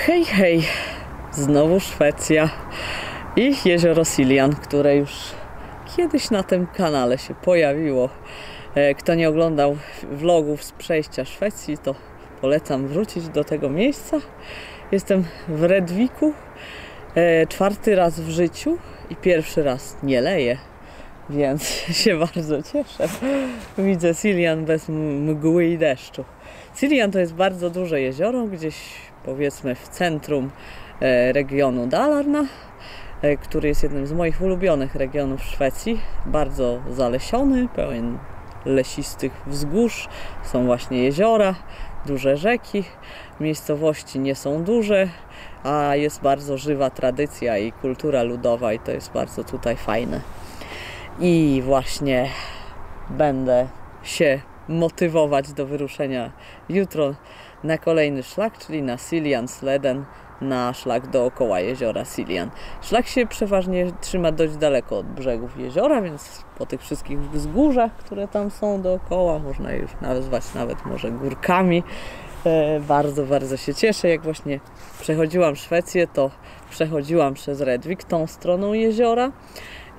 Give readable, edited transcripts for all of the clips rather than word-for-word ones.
Hej, hej, znowu Szwecja i jezioro Siljan, które już kiedyś na tym kanale się pojawiło. Kto nie oglądał vlogów z przejścia Szwecji, to polecam wrócić do tego miejsca. Jestem w Redviku, czwarty raz w życiu i pierwszy raz nie leję, więc się bardzo cieszę. Widzę Siljan bez mgły i deszczu. Siljan to jest bardzo duże jezioro, gdzieś powiedzmy w centrum regionu Dalarna, który jest jednym z moich ulubionych regionów Szwecji. Bardzo zalesiony, pełen lesistych wzgórz, są właśnie jeziora, duże rzeki, miejscowości nie są duże, a jest bardzo żywa tradycja i kultura ludowa i to jest bardzo tutaj fajne. I właśnie będę się motywować do wyruszenia jutro na kolejny szlak, czyli na Siljansleden, na szlak dookoła jeziora Siljan. Szlak się przeważnie trzyma dość daleko od brzegów jeziora, więc po tych wszystkich wzgórzach, które tam są dookoła, można już nazwać nawet może górkami. Bardzo, bardzo się cieszę. Jak właśnie przechodziłam Szwecję, to przechodziłam przez Redvik tą stroną jeziora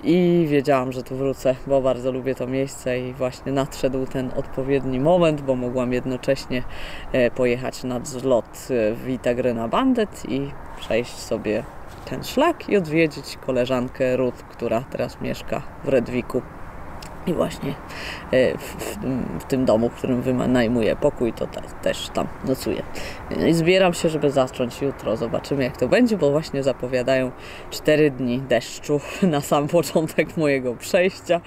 i wiedziałam, że tu wrócę, bo bardzo lubię to miejsce i właśnie nadszedł ten odpowiedni moment, bo mogłam jednocześnie pojechać nad zlot Vita Gröna Bandet i przejść sobie ten szlak i odwiedzić koleżankę Ruth, która teraz mieszka w Redviku. I właśnie w tym domu, w którym wynajmuję pokój, to też tam nocuję. I zbieram się, żeby zacząć jutro. Zobaczymy, jak to będzie, bo właśnie zapowiadają 4 dni deszczu na sam początek mojego przejścia.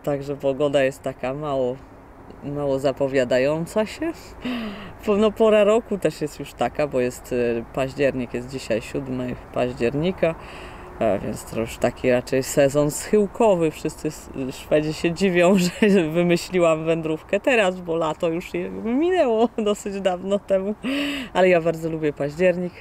Także pogoda jest taka mało zapowiadająca się. No, pora roku też jest już taka, bo jest październik, jest dzisiaj 7 października. Więc to już taki raczej sezon schyłkowy. Wszyscy Szwedzi się dziwią, że wymyśliłam wędrówkę teraz, bo lato już minęło dosyć dawno temu. Ale ja bardzo lubię październik.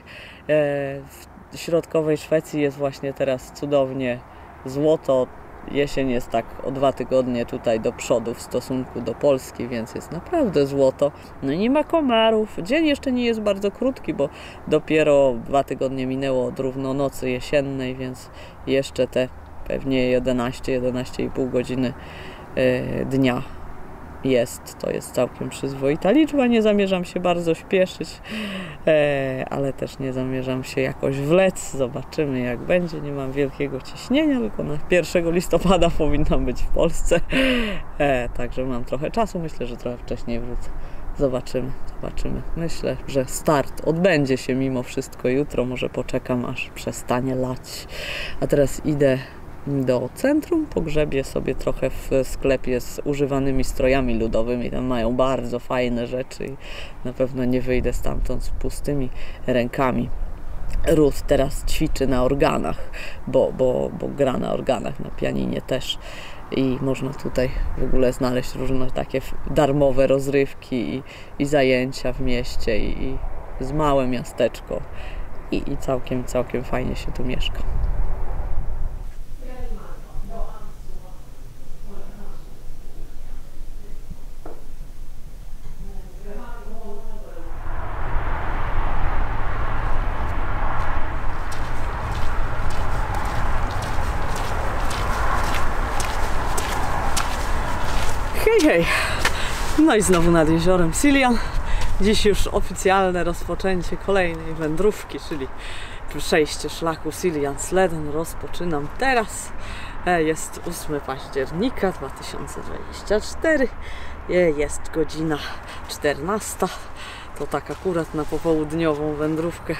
W środkowej Szwecji jest właśnie teraz cudownie złoto. Jesień jest tak o 2 tygodnie tutaj do przodu w stosunku do Polski, więc jest naprawdę złoto. No i nie ma komarów. Dzień jeszcze nie jest bardzo krótki, bo dopiero 2 tygodnie minęło od równonocy jesiennej, więc jeszcze te pewnie 11,5 godziny dnia jest. To jest całkiem przyzwoita liczba. Nie zamierzam się bardzo śpieszyć, ale też nie zamierzam się jakoś wlec. Zobaczymy, jak będzie. Nie mam wielkiego ciśnienia, tylko na 1 listopada powinnam być w Polsce. Także mam trochę czasu. Myślę, że trochę wcześniej wrócę. Zobaczymy. Myślę, że start odbędzie się mimo wszystko jutro. Może poczekam, aż przestanie lać. A teraz idę do centrum, pogrzebię sobie trochę w sklepie z używanymi strojami ludowymi. Tam mają bardzo fajne rzeczy i na pewno nie wyjdę stamtąd z pustymi rękami. Ruth teraz ćwiczy na organach, bo gra na organach, na pianinie też. I można tutaj w ogóle znaleźć różne takie darmowe rozrywki i zajęcia w mieście i z małe miasteczko i całkiem fajnie się tu mieszka. Hej! No i znowu nad jeziorem Siljan. Dziś już oficjalne rozpoczęcie kolejnej wędrówki, czyli przejście szlaku Siljansleden. Rozpoczynam teraz. Jest 8 października 2024. Jest godzina 14. To tak akurat na popołudniową wędrówkę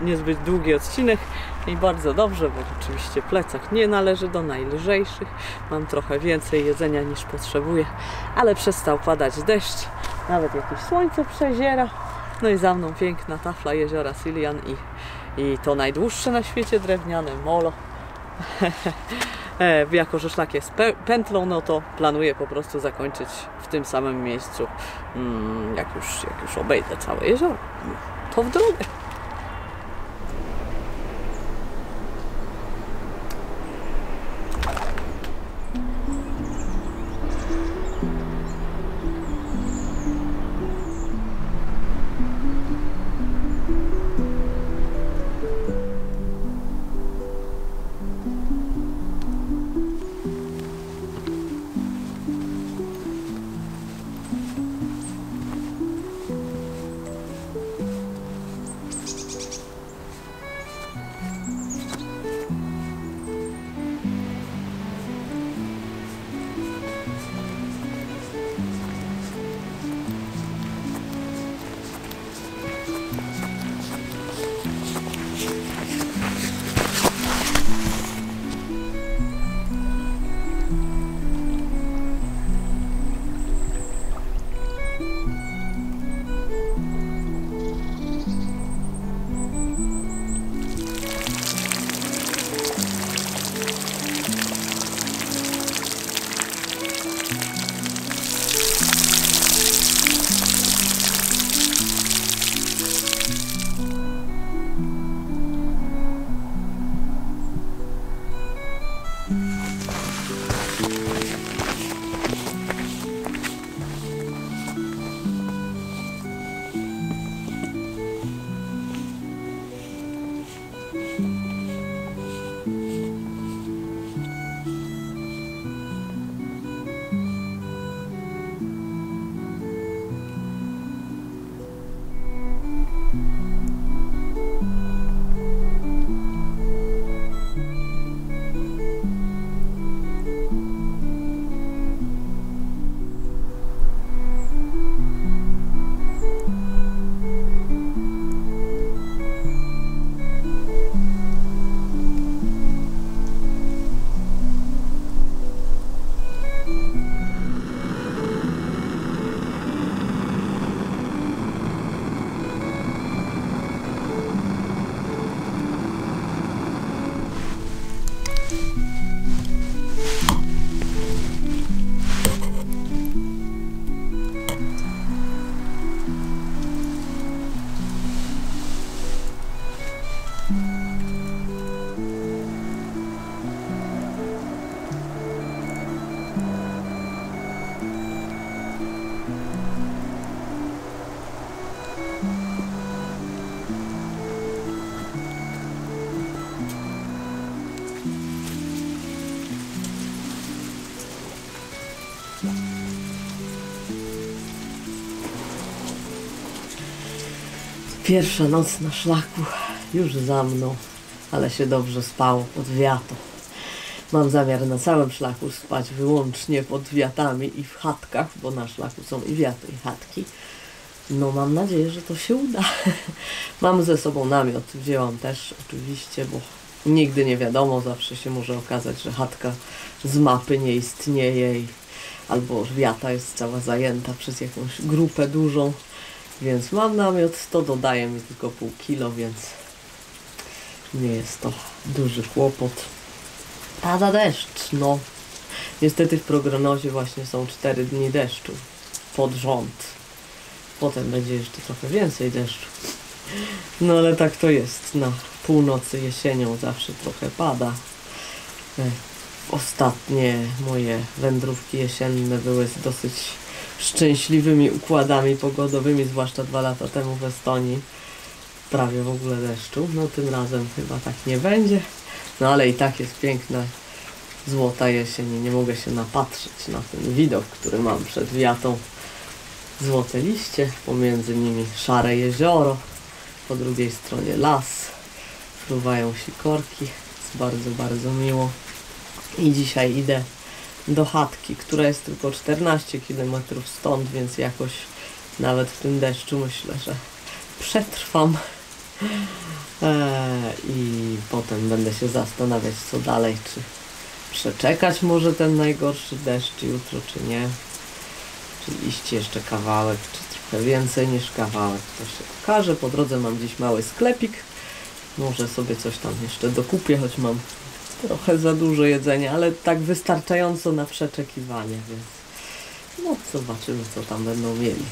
niezbyt długi odcinek i bardzo dobrze, bo oczywiście plecak nie należy do najlżejszych. Mam trochę więcej jedzenia niż potrzebuję, ale przestał padać deszcz, nawet jakieś słońce przeziera. No i za mną piękna tafla jeziora Siljan i to najdłuższe na świecie drewniane molo. Jako że szlak jest pętlą, no to planuję po prostu zakończyć w tym samym miejscu, jak już obejdę całe jezioro. To w drogę. Pierwsza noc na szlaku już za mną, ale się dobrze spało pod wiatą. Mam zamiar na całym szlaku spać wyłącznie pod wiatami i w chatkach, bo na szlaku są i wiaty, i chatki. No mam nadzieję, że to się uda. Mam ze sobą namiot, wzięłam też oczywiście, bo nigdy nie wiadomo, zawsze się może okazać, że chatka z mapy nie istnieje albo wiata jest cała zajęta przez jakąś grupę dużą. Więc mam namiot, to dodaje mi tylko pół kilo, więc nie jest to duży kłopot. Pada deszcz, no. Niestety w prognozie właśnie są 4 dni deszczu pod rząd. Potem będzie jeszcze trochę więcej deszczu. No ale tak to jest. Na północy jesienią zawsze trochę pada. Ostatnie moje wędrówki jesienne były z dosyć szczęśliwymi układami pogodowymi, zwłaszcza 2 lata temu w Estonii. Prawie w ogóle deszczu. No tym razem chyba tak nie będzie. No ale i tak jest piękna, złota jesień i nie mogę się napatrzeć na ten widok, który mam przed wiatą. Złote liście, pomiędzy nimi szare jezioro, po drugiej stronie las, fruwają sikorki, jest bardzo, bardzo miło. I dzisiaj idę do chatki, która jest tylko 14 km stąd, więc jakoś nawet w tym deszczu myślę, że przetrwam. I potem będę się zastanawiać, co dalej, czy przeczekać może ten najgorszy deszcz jutro, czy nie. Czy iść jeszcze kawałek, czy trochę więcej niż kawałek, to się okaże. Po drodze mam dziś mały sklepik, może sobie coś tam jeszcze dokupię, choć mam trochę za dużo jedzenia, ale tak wystarczająco na przeczekiwanie, więc no zobaczymy, co tam będą mieli.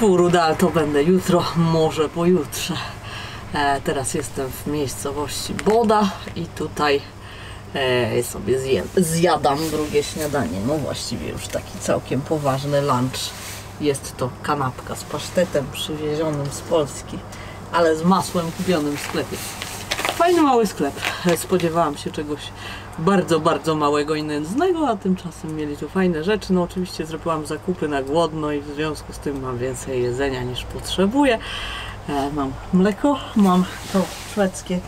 Kurde, ale to będę jutro, może pojutrze. Teraz jestem w miejscowości Boda i tutaj sobie zjadam drugie śniadanie. No właściwie już taki całkiem poważny lunch. Jest to kanapka z pasztetem przywiezionym z Polski, ale z masłem kupionym w sklepie. Fajny mały sklep. Spodziewałam się czegoś bardzo, bardzo małego i nędznego, a tymczasem mieli tu fajne rzeczy. No oczywiście zrobiłam zakupy na głodno i w związku z tym mam więcej jedzenia niż potrzebuję. Mam mleko, mam to szwedzkie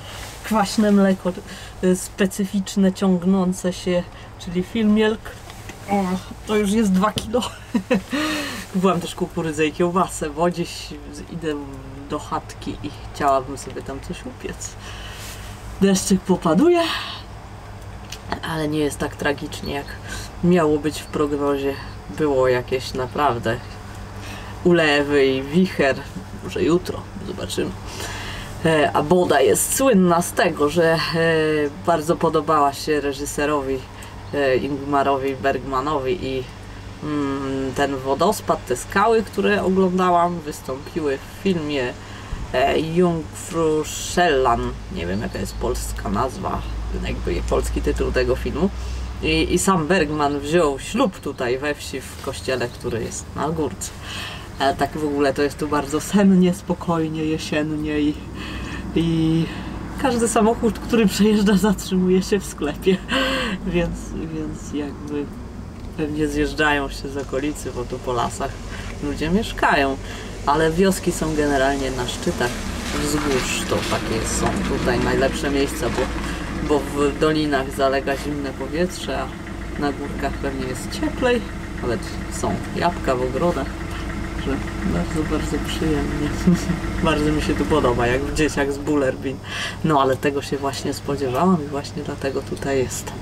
kwaśne mleko, specyficzne, ciągnące się, czyli Filmjölk. To już jest 2 kilo. Kupiłam też kukurydzę i kiełbasę, bo dziś idę do chatki i chciałabym sobie tam coś upiec. Deszczyk popaduje, ale nie jest tak tragicznie, jak miało być w prognozie. Było jakieś naprawdę ulewy i wicher. Może jutro, zobaczymy. A Boda jest słynna z tego, że bardzo podobała się reżyserowi Ingmarowi Bergmanowi i ten wodospad, te skały, które oglądałam, wystąpiły w filmie Jungfruszellan. Nie wiem, jaka jest polska nazwa, jakby polski tytuł tego filmu. I sam Bergman wziął ślub tutaj we wsi, w kościele, który jest na górce. Ale tak w ogóle to jest tu bardzo sennie, spokojnie, jesiennie i każdy samochód, który przejeżdża, zatrzymuje się w sklepie, więc jakby pewnie zjeżdżają się z okolicy, bo tu po lasach ludzie mieszkają, ale wioski są generalnie na szczytach wzgórz, to takie są tutaj najlepsze miejsca, bo w dolinach zalega zimne powietrze, a na górkach pewnie jest cieplej, ale są jabłka w ogrodach. Bardzo, bardzo przyjemnie. Bardzo mi się tu podoba, jak w Dzieciach z Bullerbyn. No ale tego się właśnie spodziewałam i właśnie dlatego tutaj jestem.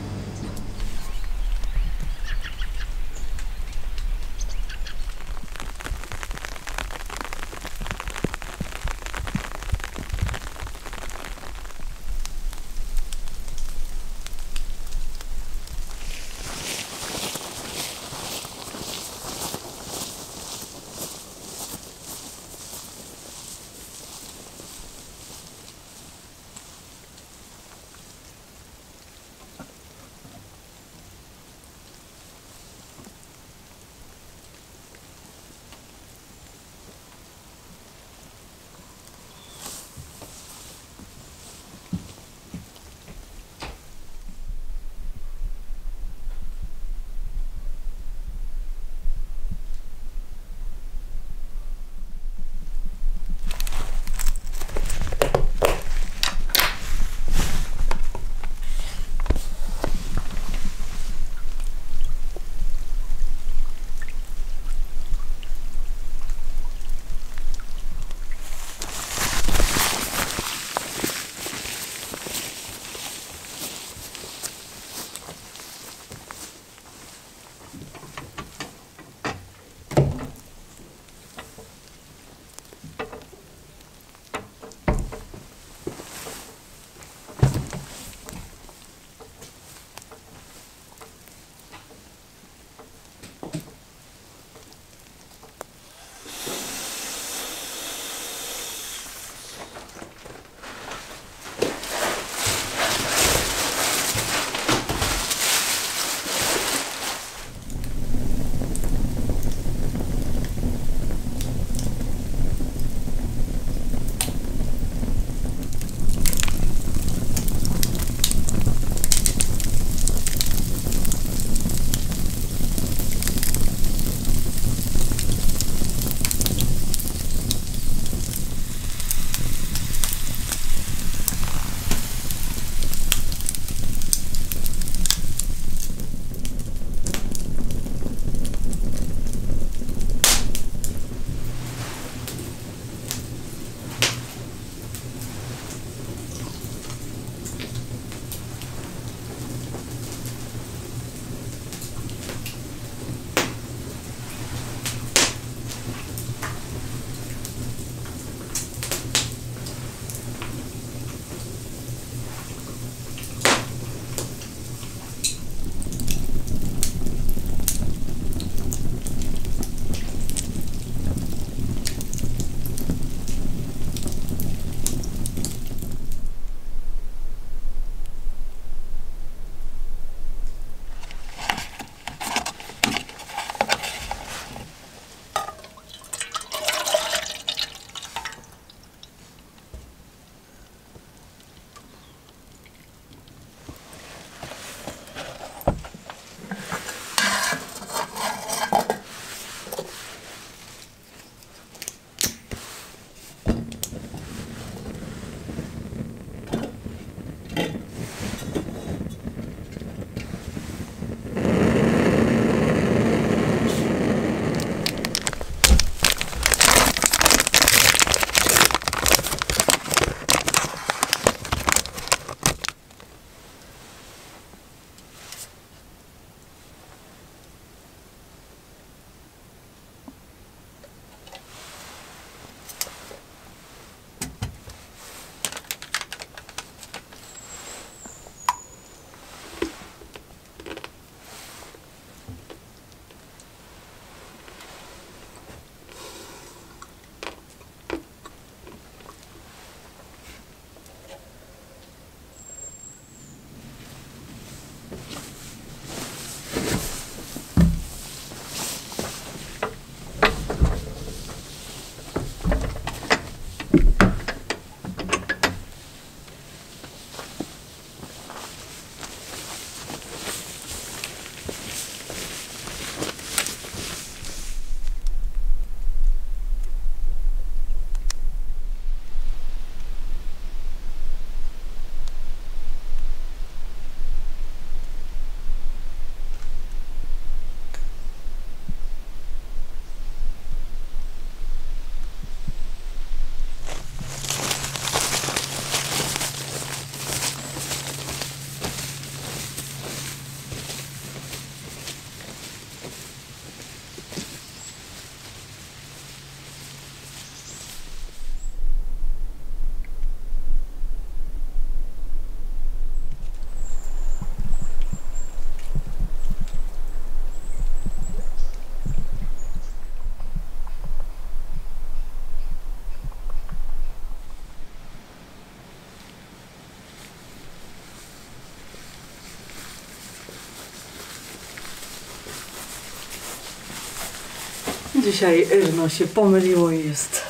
Dzisiaj no się pomyliło i jest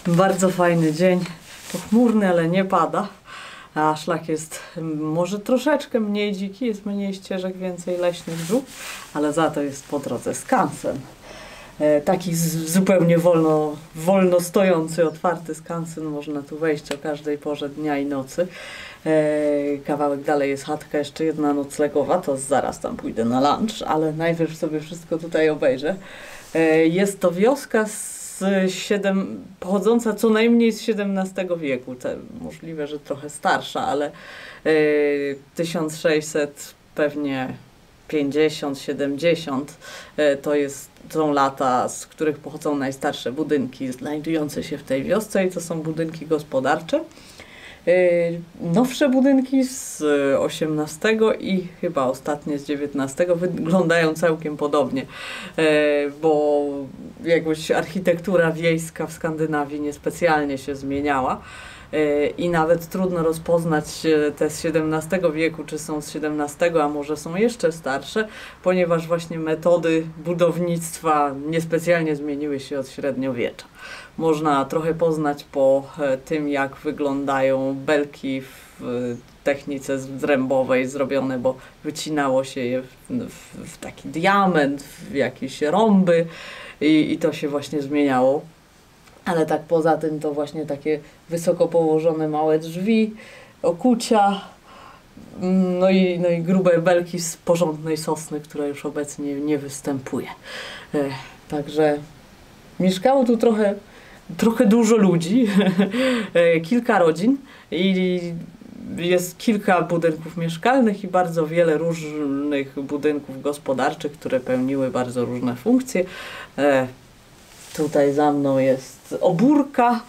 bardzo fajny dzień. Pochmurny, ale nie pada. A szlak jest może troszeczkę mniej dziki, jest mniej ścieżek, więcej leśnych dróg, ale za to jest po drodze skansen. Taki zupełnie wolno stojący, otwarty skansen. Można tu wejść o każdej porze dnia i nocy. Kawałek dalej jest chatka, jeszcze jedna noclegowa, to zaraz tam pójdę na lunch, ale najpierw sobie wszystko tutaj obejrzę. Jest to wioska pochodząca co najmniej z XVII wieku. Możliwe, że trochę starsza, ale 1600 pewnie 50, 70 są lata, z których pochodzą najstarsze budynki znajdujące się w tej wiosce i to są budynki gospodarcze. Nowsze budynki z XVIII i chyba ostatnie z XIX wyglądają całkiem podobnie, bo jakoś architektura wiejska w Skandynawii niespecjalnie się zmieniała i nawet trudno rozpoznać te z XVII wieku, czy są z XVII, a może są jeszcze starsze, ponieważ właśnie metody budownictwa niespecjalnie zmieniły się od średniowiecza. Można trochę poznać po tym, jak wyglądają belki w technice zrębowej zrobione, bo wycinało się je w taki diament, w jakieś rąby i to się właśnie zmieniało. Ale tak poza tym to właśnie takie wysoko położone małe drzwi, okucia, no i grube belki z porządnej sosny, która już obecnie nie występuje. Także mieszkało tu trochę dużo ludzi, kilka rodzin i jest kilka budynków mieszkalnych i bardzo wiele różnych budynków gospodarczych, które pełniły bardzo różne funkcje. Tutaj za mną jest obórka,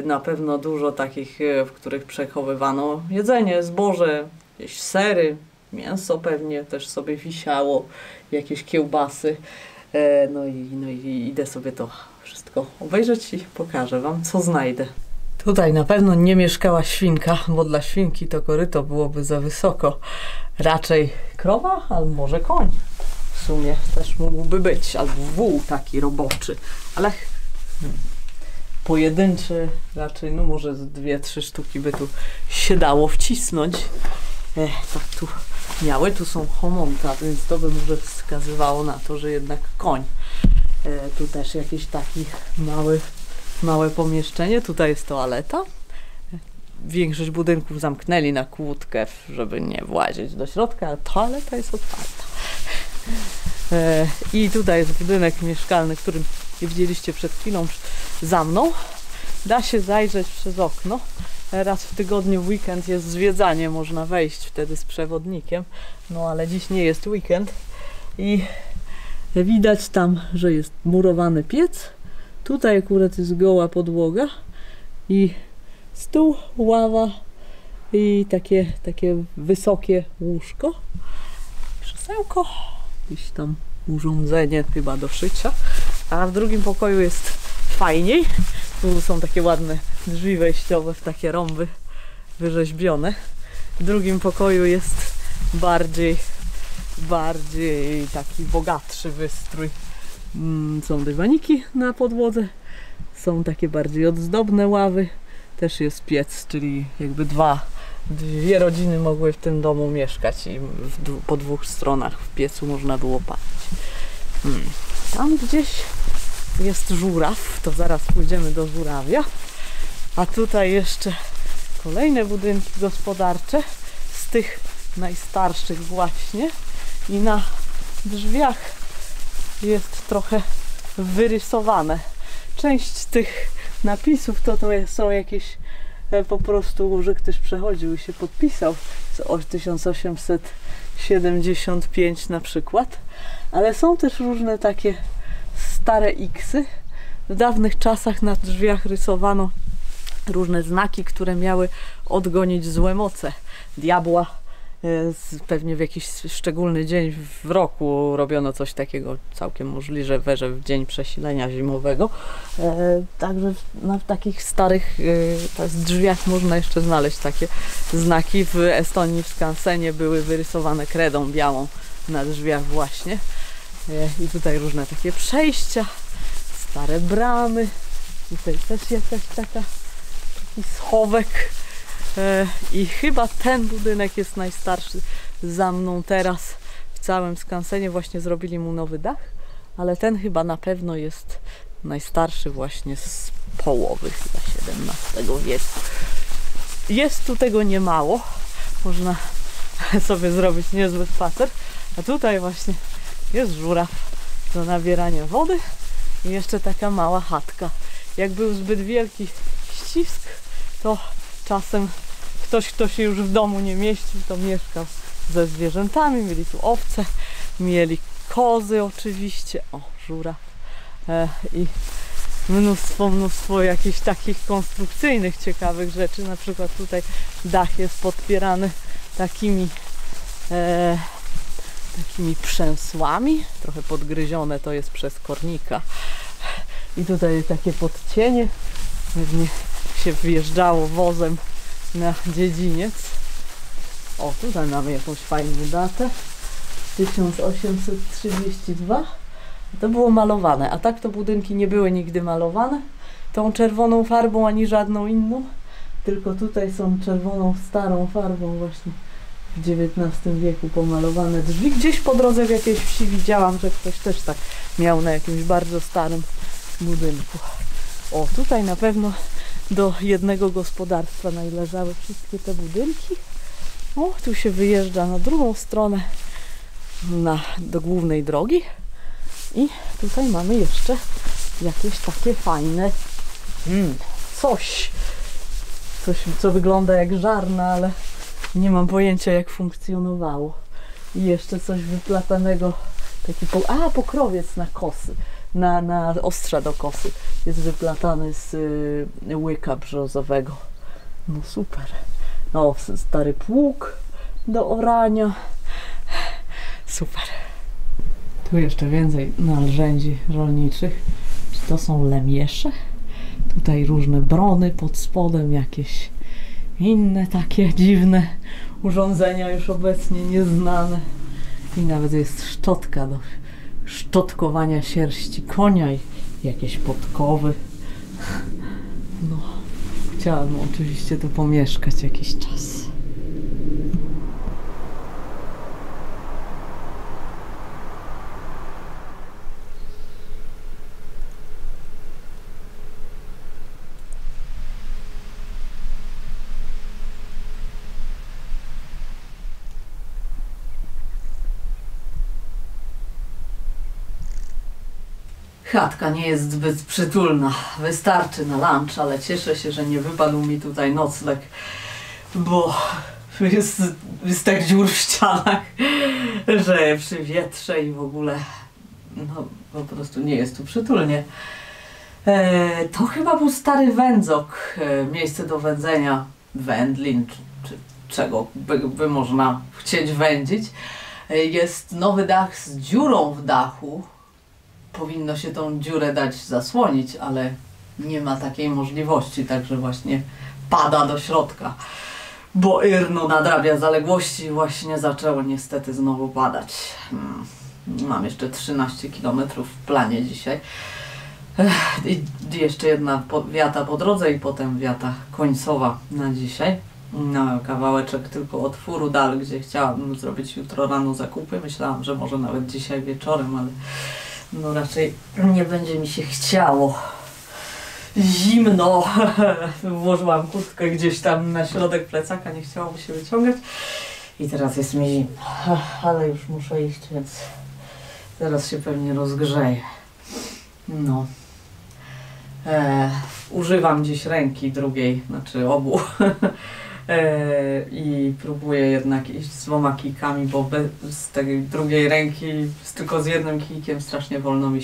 na pewno dużo takich, w których przechowywano jedzenie, zboże, jakieś sery, mięso pewnie też sobie wisiało, jakieś kiełbasy. No i idę sobie to wszystko obejrzeć i pokażę Wam, co znajdę. Tutaj na pewno nie mieszkała świnka, bo dla świnki to koryto byłoby za wysoko. Raczej krowa, albo może koń. W sumie też mógłby być, albo wół taki roboczy, ale pojedynczy raczej, no może 2-3 sztuki by tu się dało wcisnąć. Tak tu miały, tu są homonta, więc to by może wskazywało na to, że jednak koń. Tu też jakieś takie małe pomieszczenie, tutaj jest toaleta. większość budynków zamknęli na kłódkę, żeby nie włazić do środka, a toaleta jest otwarta. I tutaj jest budynek mieszkalny, którym widzieliście przed chwilą za mną. Da się zajrzeć przez okno. Raz w tygodniu w weekend jest zwiedzanie, można wejść wtedy z przewodnikiem. No ale dziś nie jest weekend. I widać tam, że jest murowany piec. Tutaj akurat jest goła podłoga. I stół, ława i takie wysokie łóżko. Krzesełko. Jakieś tam urządzenie chyba do szycia. A w drugim pokoju jest fajniej. Tu są takie ładne drzwi wejściowe w takie rąby wyrzeźbione. W drugim pokoju jest bardziej taki bogatszy wystrój. Są dywaniki na podłodze. Są takie bardziej ozdobne ławy. Też jest piec, czyli jakby dwie rodziny mogły w tym domu mieszkać i po dwóch stronach w piecu można było palić. Tam gdzieś jest żuraw, to zaraz pójdziemy do żurawia. A tutaj jeszcze kolejne budynki gospodarcze z tych najstarszych właśnie. I na drzwiach jest trochę wyrysowane. Część tych napisów to są jakieś po prostu, że ktoś przechodził i się podpisał z 1875 na przykład. Ale są też różne takie stare X-y. W dawnych czasach na drzwiach rysowano różne znaki, które miały odgonić złe moce. Diabła, pewnie w jakiś szczególny dzień w roku robiono coś takiego, całkiem możliwe, że w dzień przesilenia zimowego. Także na takich starych drzwiach można jeszcze znaleźć takie znaki. W Estonii, w Skansenie były wyrysowane kredą białą na drzwiach właśnie. I tutaj różne takie przejścia, stare bramy. Tutaj też jakaś taki schowek. I chyba ten budynek jest najstarszy za mną teraz w całym Skansenie. Właśnie zrobili mu nowy dach, ale ten chyba na pewno jest najstarszy właśnie z połowy chyba XVII wieku. Jest tu tego niemało. Można sobie zrobić niezły spacer. A tutaj właśnie jest żuraw do nabierania wody i jeszcze taka mała chatka. Jak był zbyt wielki ścisk, to czasem ktoś, kto się już w domu nie mieścił, to mieszkał ze zwierzętami. Mieli tu owce, mieli kozy oczywiście, żuraw i mnóstwo jakichś takich konstrukcyjnych, ciekawych rzeczy. Na przykład tutaj dach jest podpierany takimi przęsłami, trochę podgryzione to jest przez kornika. I tutaj takie podcienie, pewnie się wjeżdżało wozem na dziedziniec. O, tutaj mamy jakąś fajną datę. 1832. To było malowane, a tak to budynki nie były nigdy malowane tą czerwoną farbą ani żadną inną, tylko tutaj są czerwoną starą farbą właśnie w XIX wieku pomalowane drzwi. Gdzieś po drodze w jakiejś wsi widziałam, że ktoś też tak miał na jakimś bardzo starym budynku. O, tutaj na pewno do jednego gospodarstwa należały wszystkie te budynki. O, tu się wyjeżdża na drugą stronę do głównej drogi. I tutaj mamy jeszcze jakieś takie fajne coś, co wygląda jak żarna, ale nie mam pojęcia jak funkcjonowało. I jeszcze coś wyplatanego, taki pokrowiec na kosy, na ostrza do kosy jest wyplatany z łyka brzozowego. No super. No, stary pług do orania. Super. Tu jeszcze więcej narzędzi rolniczych. Czy to są lemiesze? Tutaj różne brony pod spodem, jakieś inne takie dziwne urządzenia już obecnie nieznane. I nawet jest szczotka do szczotkowania sierści konia i jakieś podkowy. No, chciałabym oczywiście tu pomieszkać jakiś czas. Chatka nie jest zbyt przytulna. Wystarczy na lunch, ale cieszę się, że nie wypadł mi tutaj nocleg, bo jest tak dziur w ścianach, że przy wietrze i w ogóle no po prostu nie jest tu przytulnie. To chyba był stary wędzok, miejsce do wędzenia wędlin, czy czego by można chcieć wędzić. Jest nowy dach z dziurą w dachu. Powinno się tą dziurę dać zasłonić, ale nie ma takiej możliwości, także właśnie pada do środka. Bo Irno nadrabia zaległości i właśnie zaczęło niestety znowu padać. Mam jeszcze 13 km w planie dzisiaj. I jeszcze jedna wiata po drodze i potem wiata końcowa na dzisiaj. No, kawałeczek tylko od Furudal, gdzie chciałabym zrobić jutro rano zakupy. Myślałam, że może nawet dzisiaj wieczorem, ale no raczej nie będzie mi się chciało. Zimno. Włożyłam kurtkę gdzieś tam na środek plecaka, nie chciało mi się wyciągać. I teraz jest mi zimno. Ale już muszę iść, więc zaraz się pewnie rozgrzeję. No. Używam dziś ręki drugiej, znaczy obu. I próbuję jednak iść z 2 kijkami, bo z tej drugiej ręki tylko z jednym kijkiem strasznie wolno mi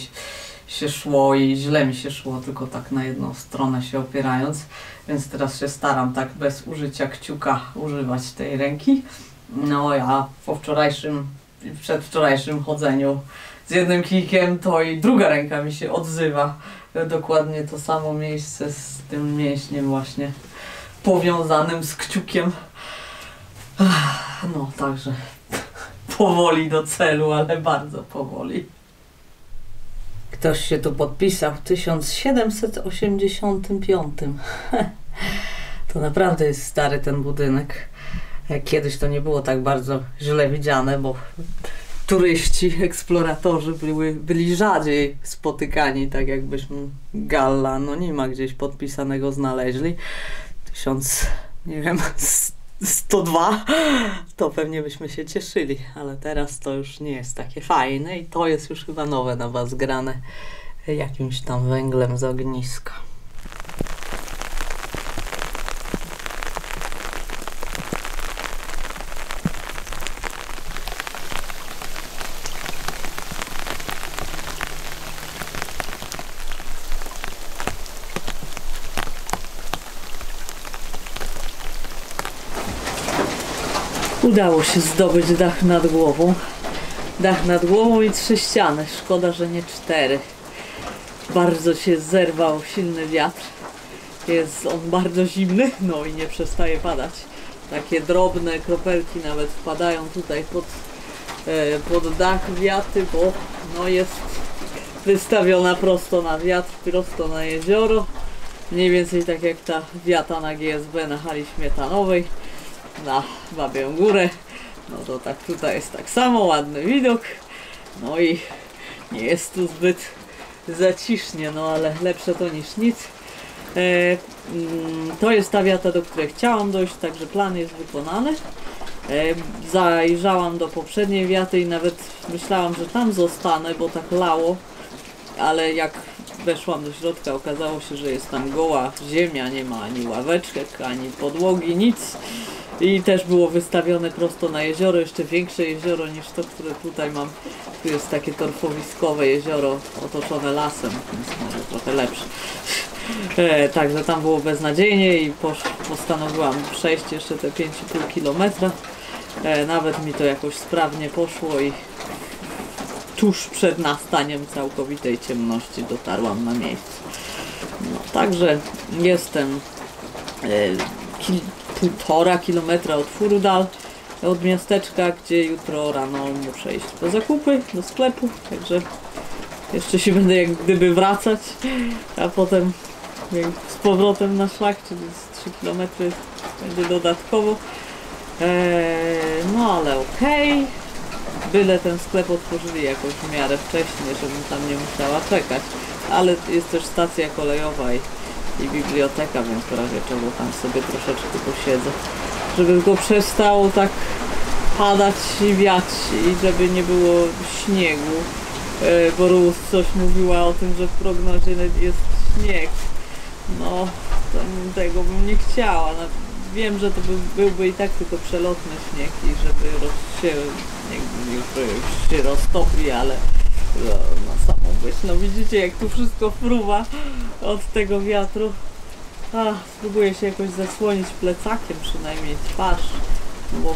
się szło i źle mi się szło, tylko tak na jedną stronę się opierając, więc teraz się staram tak bez użycia kciuka używać tej ręki. No ja po wczorajszym i przedwczorajszym chodzeniu z jednym kijkiem to i druga ręka mi się odzywa. Dokładnie to samo miejsce z tym mięśniem właśnie powiązanym z kciukiem. No także powoli do celu, ale bardzo powoli. Ktoś się tu podpisał w 1785. To naprawdę jest stary ten budynek. Kiedyś to nie było tak bardzo źle widziane, bo turyści, eksploratorzy byli rzadziej spotykani, tak jakbyśmy Galla Anonima gdzieś podpisanego znaleźli. 1102, to pewnie byśmy się cieszyli, ale teraz to już nie jest takie fajne i to jest już chyba nowe na was grane jakimś tam węglem z ogniska. Udało się zdobyć dach nad głową. Dach nad głową i 3 ściany. Szkoda, że nie 4. Bardzo się zerwał silny wiatr. Jest on bardzo zimny, no i nie przestaje padać. Takie drobne kropelki nawet wpadają tutaj pod dach wiaty, bo no jest wystawiona prosto na wiatr, prosto na jezioro. Mniej więcej tak jak ta wiata na GSB na hali śmietanowej. Na Babią Górę, no to tak tutaj jest tak samo, ładny widok, no i nie jest tu zbyt zacisznie, no ale lepsze to niż nic. To jest ta wiata, do której chciałam dojść, także plan jest wykonany. Zajrzałam do poprzedniej wiaty i nawet myślałam, że tam zostanę, bo tak lało, ale jak weszłam do środka, okazało się, że jest tam goła ziemia, nie ma ani ławeczek, ani podłogi, nic. I też było wystawione prosto na jezioro, jeszcze większe jezioro niż to, które tutaj mam. Tu jest takie torfowiskowe jezioro otoczone lasem, więc może trochę lepsze. Także tam było beznadziejnie i postanowiłam przejść jeszcze te 5,5 km. Nawet mi to jakoś sprawnie poszło i tuż przed nastaniem całkowitej ciemności dotarłam na miejsce. No, także jestem 1,5 kilometra od Furudal, od miasteczka, gdzie jutro rano muszę iść po zakupy do sklepu, także jeszcze się będę jak gdyby wracać, a potem z powrotem na szlak, czyli z 3 km będzie dodatkowo. No ale okej. Byle ten sklep otworzyli jakoś w miarę wcześniej, żebym tam nie musiała czekać, ale jest też stacja kolejowa i biblioteka, więc w razie czego tam sobie troszeczkę posiedzę, żeby tylko przestało tak padać i wiać i żeby nie było śniegu, bo Ruth coś mówiła o tym, że w prognozie jest śnieg. No, tego bym nie chciała. No, wiem, że to byłby i tak tylko przelotny śnieg i żeby jutro już się roztopi, ale no, na samą myśl. No widzicie, jak tu wszystko fruwa od tego wiatru. Spróbuję się jakoś zasłonić plecakiem, przynajmniej twarz, no bo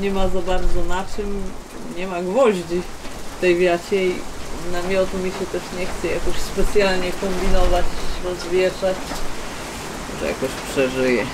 nie ma za bardzo na czym, nie ma gwoździ w tej wiacie i namiotu mi się też nie chce jakoś specjalnie kombinować, rozwieszać, że jakoś przeżyję.